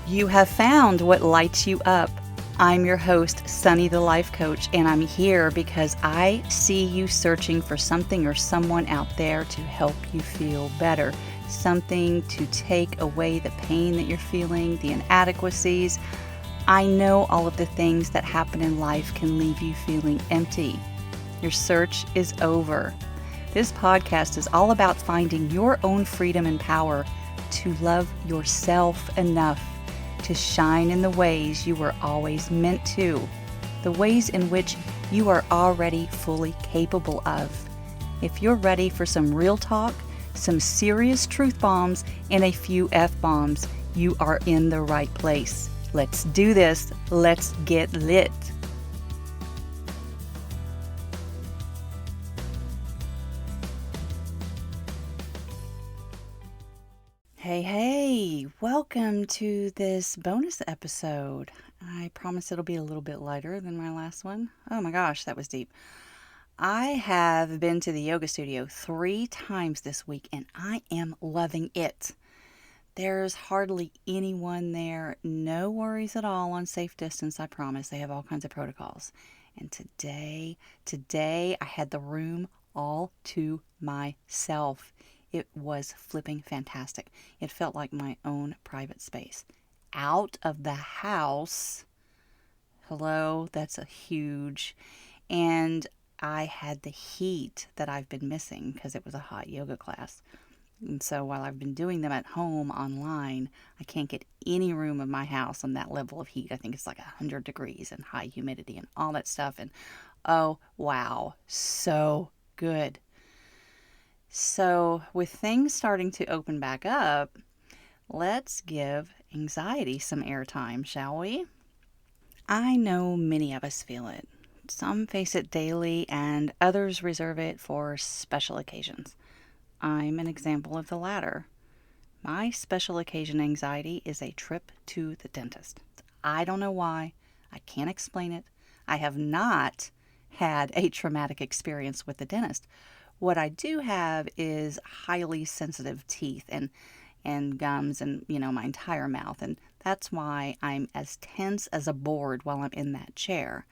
You have found what lights you up. I'm your host, Sunny the Life Coach, and I'm here because I see you searching for something or someone out there to help you feel better. Something to take away the pain that you're feeling, the inadequacies. I know all of the things that happen in life can leave you feeling empty. Your search is over. This podcast is all about finding your own freedom and power to love yourself enough to shine in the ways you were always meant to, the ways in which you are already fully capable of. If you're ready for some real talk, some serious truth bombs, and a few F-bombs, you are in the right place. Let's do this. Let's get lit. Hey, welcome to this bonus episode. I promise it'll be a little bit lighter than my last one. Oh my gosh, that was deep. I have been to the yoga studio 3 times this week and I am loving it. There's hardly anyone there. No worries at all on safe distance, I promise. They have all kinds of protocols. And today I had the room all to myself. It was flipping fantastic. It felt like my own private space. Out of the house. Hello, that's a huge. And I had the heat that I've been missing because it was a hot yoga class. And so while I've been doing them at home online, I can't get any room of my house on that level of heat. I think it's like 100 degrees and high humidity and all that stuff. And oh, wow, so good. So with things starting to open back up, let's give anxiety some airtime, shall we? I know many of us feel it. Some face it daily and others reserve it for special occasions. I'm an example of the latter. My special occasion anxiety is a trip to the dentist. I don't know why. I can't explain it. I have not had a traumatic experience with the dentist. What I do have is highly sensitive teeth and gums and, my entire mouth. And that's why I'm as tense as a board while I'm in that chair.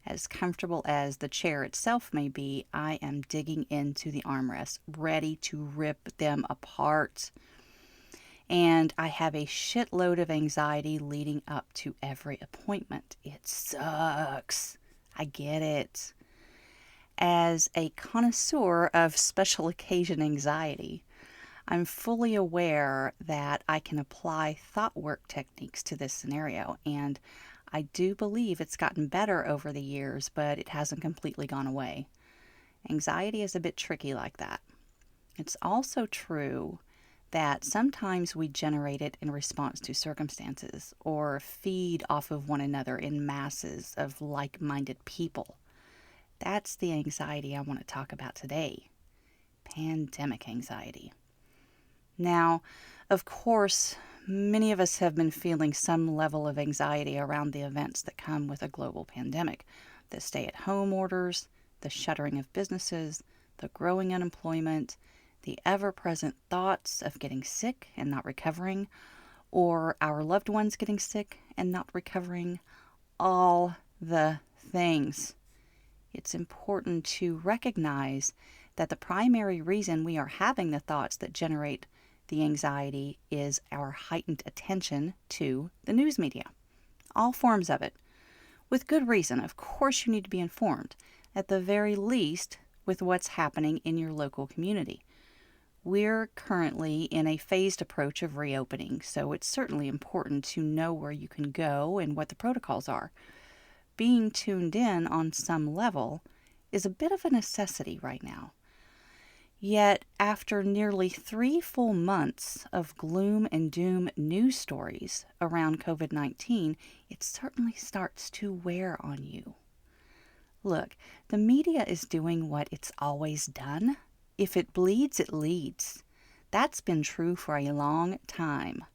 As comfortable as the chair itself may be, I am digging into the armrests, ready to rip them apart. And I have a shitload of anxiety leading up to every appointment. It sucks. I get it. As a connoisseur of special occasion anxiety, I'm fully aware that I can apply thought work techniques to this scenario, and I do believe it's gotten better over the years, but it hasn't completely gone away. Anxiety is a bit tricky like that. It's also true that sometimes we generate it in response to circumstances or feed off of one another in masses of like-minded people. That's the anxiety I want to talk about today. Pandemic anxiety. Now, of course, many of us have been feeling some level of anxiety around the events that come with a global pandemic. The stay-at-home orders, the shuttering of businesses, the growing unemployment, the ever-present thoughts of getting sick and not recovering, or our loved ones getting sick and not recovering, all the things. It's important to recognize that the primary reason we are having the thoughts that generate the anxiety is our heightened attention to the news media. All forms of it. With good reason. Of course you need to be informed, at the very least, with what's happening in your local community. We're currently in a phased approach of reopening, so it's certainly important to know where you can go and what the protocols are. Being tuned in on some level is a bit of a necessity right now. Yet, after nearly 3 full months of gloom and doom news stories around COVID-19, it certainly starts to wear on you. Look, the media is doing what it's always done. If it bleeds, it leads. That's been true for a long time.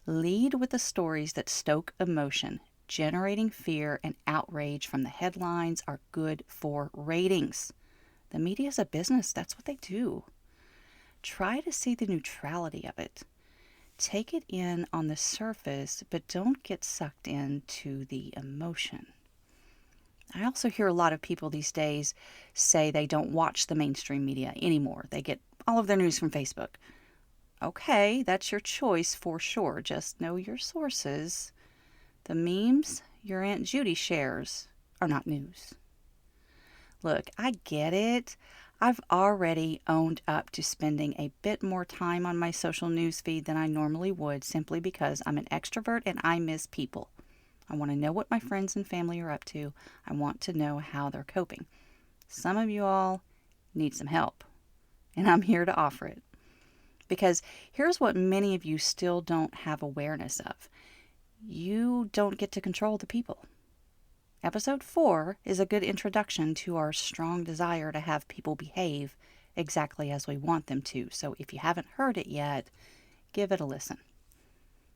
Lead with the stories that stoke emotion. Generating fear and outrage from the headlines are good for ratings. The media is a business. That's what they do. Try to see the neutrality of it. Take it in on the surface, but don't get sucked into the emotion. I also hear a lot of people these days say they don't watch the mainstream media anymore. They get all of their news from Facebook. Okay, that's your choice for sure. Just know your sources. The memes your Aunt Judy shares are not news. Look, I get it. I've already owned up to spending a bit more time on my social news feed than I normally would simply because I'm an extrovert and I miss people. I want to know what my friends and family are up to. I want to know how they're coping. Some of you all need some help, and I'm here to offer it. Because here's what many of you still don't have awareness of. You don't get to control the people. Episode 4 is a good introduction to our strong desire to have people behave exactly as we want them to. So if you haven't heard it yet, give it a listen.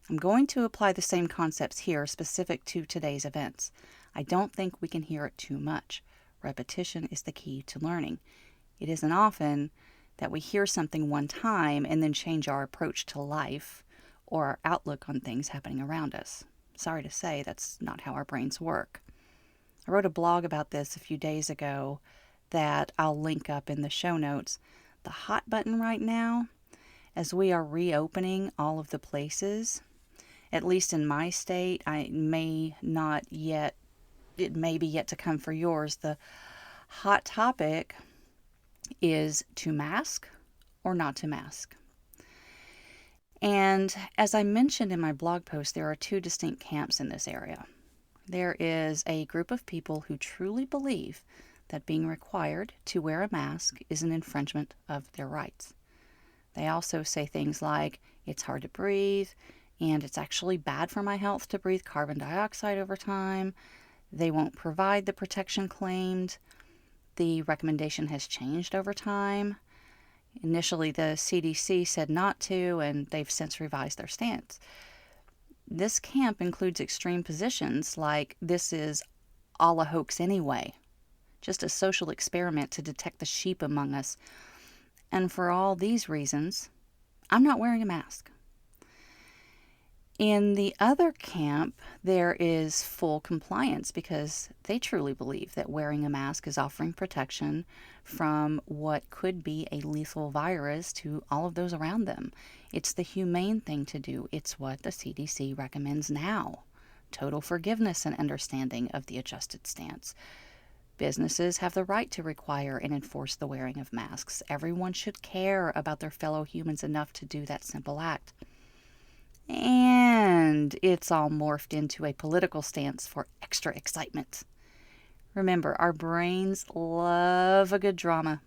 I'm going to apply the same concepts here specific to today's events. I don't think we can hear it too much. Repetition is the key to learning. It isn't often that we hear something one time and then change our approach to life or our outlook on things happening around us. Sorry to say, that's not how our brains work. I wrote a blog about this a few days ago that I'll link up in the show notes. The hot button right now, as we are reopening all of the places, at least in my state, it may be yet to come for yours. The hot topic is to mask or not to mask. And as I mentioned in my blog post, there are two distinct camps in this area. There is a group of people who truly believe that being required to wear a mask is an infringement of their rights. They also say things like, it's hard to breathe, and it's actually bad for my health to breathe carbon dioxide over time. They won't provide the protection claimed. The recommendation has changed over time. Initially, the CDC said not to, and they've since revised their stance. This camp includes extreme positions like this is all a hoax anyway, just a social experiment to detect the sheep among us. And for all these reasons, I'm not wearing a mask. In the other camp, there is full compliance because they truly believe that wearing a mask is offering protection from what could be a lethal virus to all of those around them. It's the humane thing to do. It's what the CDC recommends now. Total forgiveness and understanding of the adjusted stance. Businesses have the right to require and enforce the wearing of masks. Everyone should care about their fellow humans enough to do that simple act. And it's all morphed into a political stance for extra excitement. Remember, our brains love a good drama.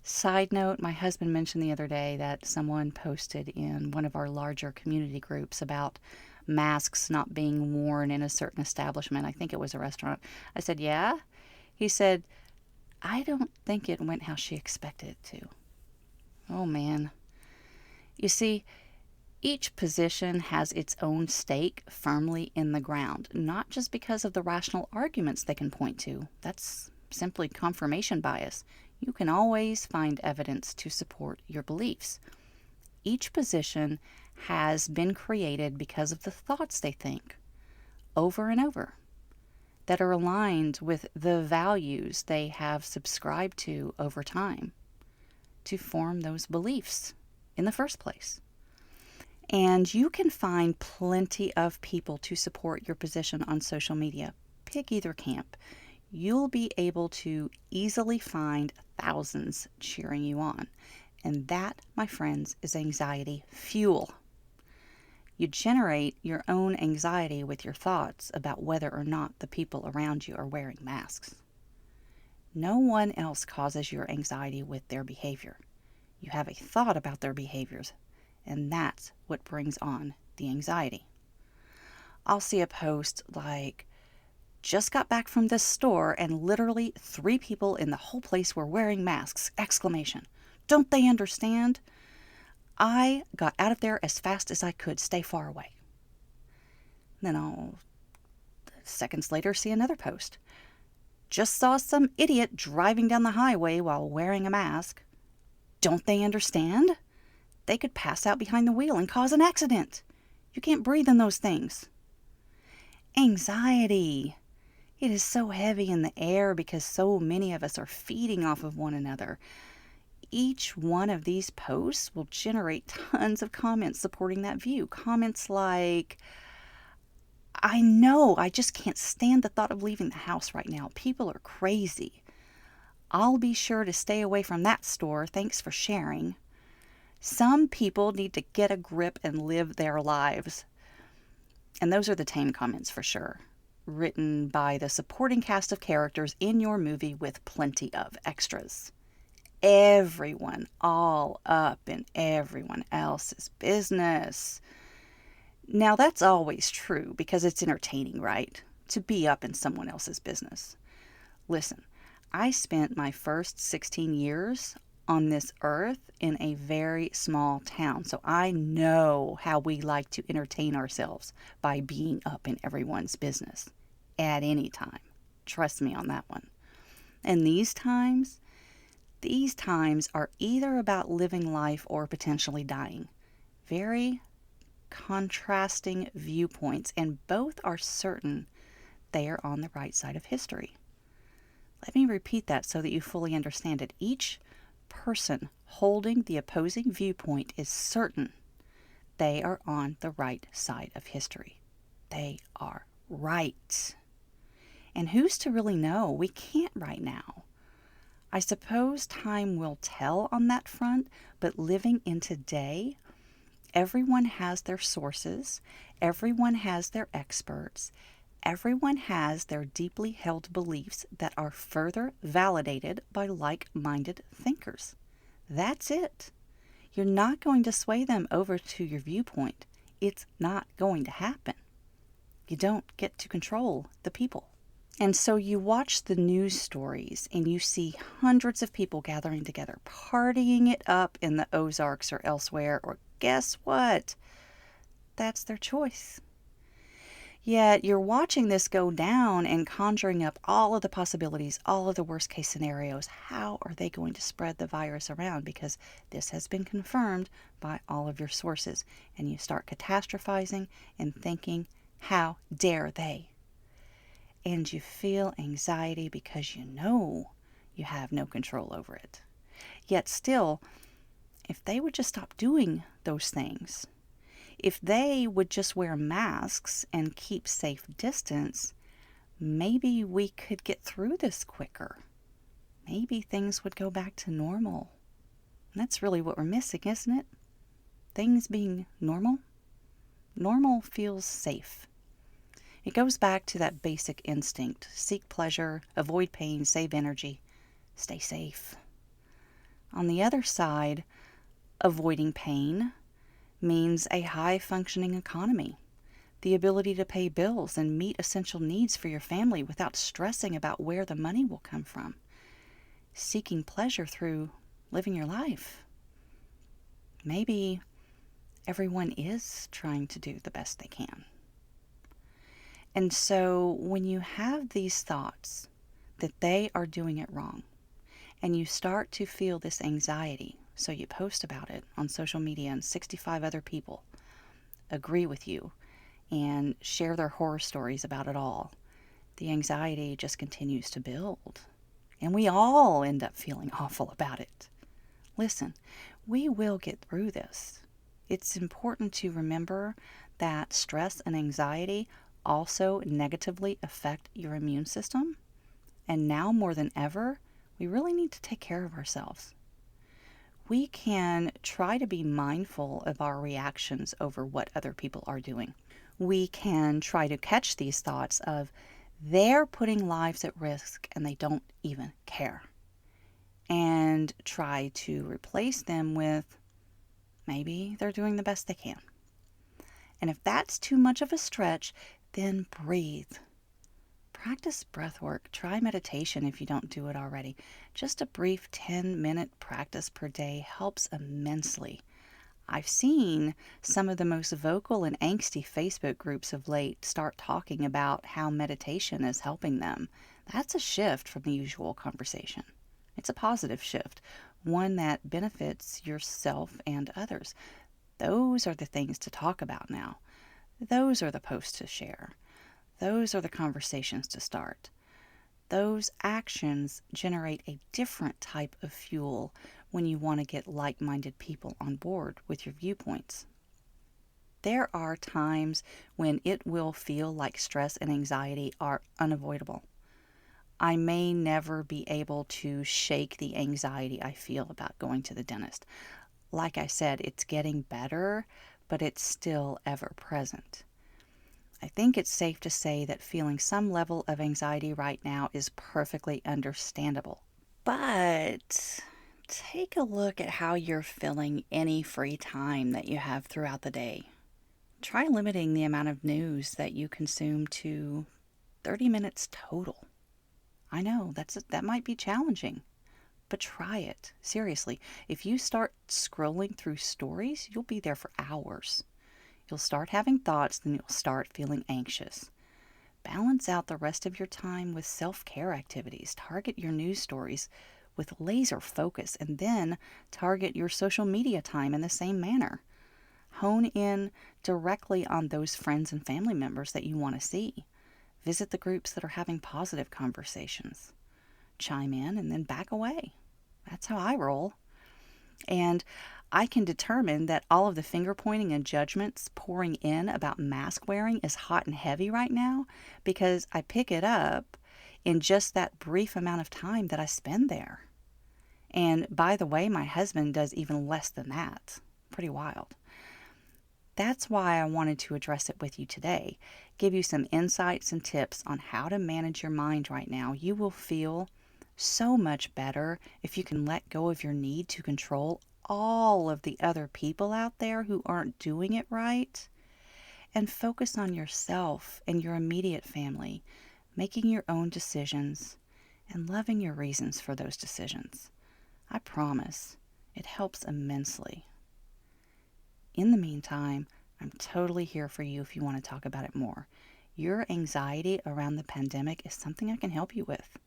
Side note, my husband mentioned the other day that someone posted in one of our larger community groups about masks not being worn in a certain establishment. I think it was a restaurant. I said, yeah? He said, I don't think it went how she expected it to. Oh, man. You see, each position has its own stake firmly in the ground, not just because of the rational arguments they can point to. That's simply confirmation bias. You can always find evidence to support your beliefs. Each position has been created because of the thoughts they think, over and over, that are aligned with the values they have subscribed to over time to form those beliefs in the first place. And you can find plenty of people to support your position on social media. Pick either camp. You'll be able to easily find thousands cheering you on. And that, my friends, is anxiety fuel. You generate your own anxiety with your thoughts about whether or not the people around you are wearing masks. No one else causes your anxiety with their behavior. You have a thought about their behaviors, and that's what brings on the anxiety. I'll see a post like, just got back from this store and literally 3 people in the whole place were wearing masks! Exclamation. Don't they understand? I got out of there as fast as I could. Stay far away. Then I'll, seconds later, see another post. Just saw some idiot driving down the highway while wearing a mask. Don't they understand? They could pass out behind the wheel and cause an accident. You can't breathe in those things. Anxiety. It is so heavy in the air because so many of us are feeding off of one another. Each one of these posts will generate tons of comments supporting that view. Comments like, I know, I just can't stand the thought of leaving the house right now. People are crazy. I'll be sure to stay away from that store. Thanks for sharing. Some people need to get a grip and live their lives. And those are the tame comments for sure, written by the supporting cast of characters in your movie with plenty of extras. Everyone all up in everyone else's business. Now that's always true because it's entertaining, right? To be up in someone else's business. Listen, I spent my first 16 years on this earth in a very small town, so I know how we like to entertain ourselves by being up in everyone's business at any time. Trust me on that one. And these times are either about living life or potentially dying. Very contrasting viewpoints, and both are certain they are on the right side of history. Let me repeat that so that you fully understand it. Each person holding the opposing viewpoint is certain they are on the right side of history. They are right. And who's to really know? We can't right now. I suppose time will tell on that front, but living in today, everyone has their sources, everyone has their experts, everyone has their deeply held beliefs that are further validated by like-minded thinkers. That's it. You're not going to sway them over to your viewpoint. It's not going to happen. You don't get to control the people. And so you watch the news stories and you see hundreds of people gathering together, partying it up in the Ozarks or elsewhere, or guess what? That's their choice. Yet you're watching this go down and conjuring up all of the possibilities, all of the worst case scenarios. How are they going to spread the virus around? Because this has been confirmed by all of your sources. And you start catastrophizing and thinking, how dare they? And you feel anxiety because you know you have no control over it. Yet still, if they would just stop doing those things, if they would just wear masks and keep safe distance, maybe we could get through this quicker. Maybe things would go back to normal. And that's really what we're missing, isn't it? Things being normal. Normal feels safe. It goes back to that basic instinct. Seek pleasure, avoid pain, save energy, stay safe. On the other side, avoiding pain means a high-functioning economy, the ability to pay bills and meet essential needs for your family without stressing about where the money will come from. Seeking pleasure through living your life. Maybe everyone is trying to do the best they can. And so when you have these thoughts that they are doing it wrong, and you start to feel this anxiety, so you post about it on social media and 65 other people agree with you and share their horror stories about it all, the anxiety just continues to build. And we all end up feeling awful about it. Listen, we will get through this. It's important to remember that stress and anxiety also negatively affect your immune system. And now more than ever, we really need to take care of ourselves. We can try to be mindful of our reactions over what other people are doing. We can try to catch these thoughts of they're putting lives at risk and they don't even care. And try to replace them with maybe they're doing the best they can. And if that's too much of a stretch, then breathe. Practice breath work. Try meditation if you don't do it already. Just a brief 10-minute practice per day helps immensely. I've seen some of the most vocal and angsty Facebook groups of late start talking about how meditation is helping them. That's a shift from the usual conversation. It's a positive shift, one that benefits yourself and others. Those are the things to talk about now. Those are the posts to share. Those are the conversations to start. Those actions generate a different type of fuel when you want to get like-minded people on board with your viewpoints. There are times when it will feel like stress and anxiety are unavoidable. I may never be able to shake the anxiety I feel about going to the dentist. Like I said, it's getting better, but it's still ever present. I think it's safe to say that feeling some level of anxiety right now is perfectly understandable. But take a look at how you're filling any free time that you have throughout the day. Try limiting the amount of news that you consume to 30 minutes total. I know that might be challenging, but try it. Seriously, if you start scrolling through stories, you'll be there for hours. You'll start having thoughts, then you'll start feeling anxious. Balance out the rest of your time with self-care activities. Target your news stories with laser focus, and then target your social media time in the same manner. Hone in directly on those friends and family members that you want to see. Visit the groups that are having positive conversations. Chime in and then back away. That's how I roll. And I can determine that all of the finger pointing and judgments pouring in about mask wearing is hot and heavy right now because I pick it up in just that brief amount of time that I spend there. And by the way, my husband does even less than that. Pretty wild. That's why I wanted to address it with you today. Give you some insights and tips on how to manage your mind right now. You will feel so much better if you can let go of your need to control all of the other people out there who aren't doing it right and focus on yourself and your immediate family, making your own decisions and loving your reasons for those decisions. I promise it helps immensely. In the meantime, I'm totally here for you if you want to talk about it more. Your anxiety around the pandemic is something I can help you with.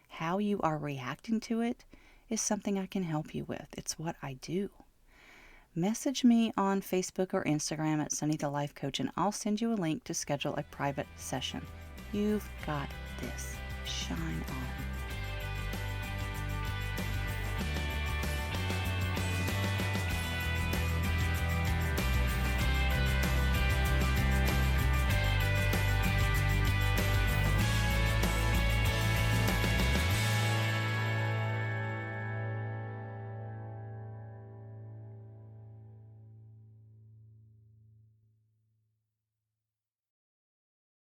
How you are reacting to it is something I can help you with. It's what I do. Message me on Facebook or Instagram at Sunny the Life Coach, and I'll send you a link to schedule a private session. You've got this. Shine on.